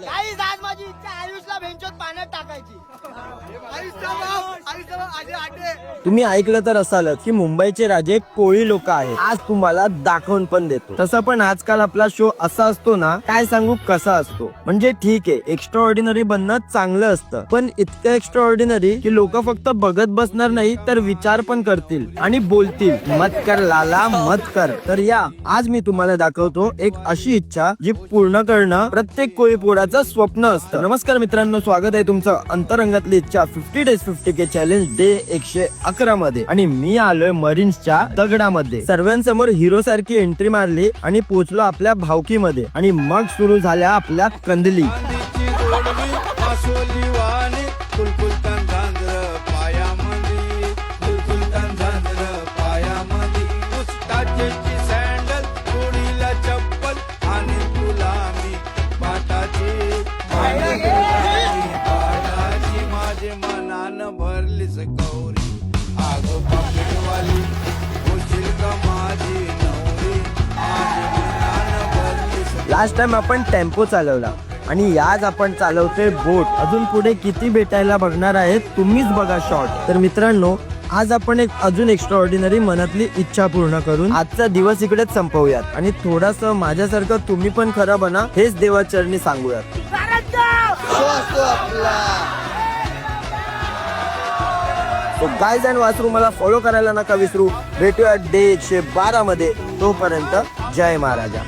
काही आज माझी इच्छा आयुषला भेंचोत पाण्यात टाकायची. तुम्ही ऐकलं तर असालच की मुंबईचे राजे कोळी लोक आहेत. आज तुम्हाला दाखवून पण देतो. तसं पण आजकाल आपला शो असा असतो ना, काय सांगू कसा असतो. म्हणजे ठीक आहे, एक्स्ट्रा ऑर्डिनरी बनणं चांगलं असतं, पण इतकं एक्स्ट्रा ऑर्डिनरी की लोक फक्त बघत बसणार नाही तर विचार पण करतील आणि बोलतील, मत कर लाला मत कर. तर या आज मी तुम्हाला दाखवतो एक अशी इच्छा जी पूर्ण करणं प्रत्येक कोळी पोराचं स्वप्न असतं. नमस्कार मित्रांनो, स्वागत आहे तुमचं अंतरंगातली इच्छा 50 days 50K चॅलेंज डे 111 मध्ये. आणि मी आलोय मरीन्सच्या दगडामध्ये. सर्वांसमोर हिरो सारखी एंट्री मारली आणि पोहोचलो आपल्या भावकीमध्ये आणि मग सुरू झाल्या आपल्या कंदली. भरलीच गौरी आगो पाकिटवाली होशील का माझी नवरी. लास्ट टाइम आपण टेम्पो चालवला आणि आज आपण चालवतोय बोट. अजून पुढे किती भेटायला बघणार आहेत तुम्हीच बघा शॉर्ट. तर मित्रांनो, आज आपण एक अजून एक्स्ट्रा ऑर्डिनरी मनातली इच्छा पूर्ण करून आजचा दिवस इकडेच संपवूयात आणि थोडस माझ्यासारखं तुम्ही पण खरं बना हेच देवाचरणी सांगूयात. तो गाईज अँड वासरू मला फॉलो करायला नका विसरू. भेटूया डे 112 मध्ये. तोपर्यंत जय महाराजा.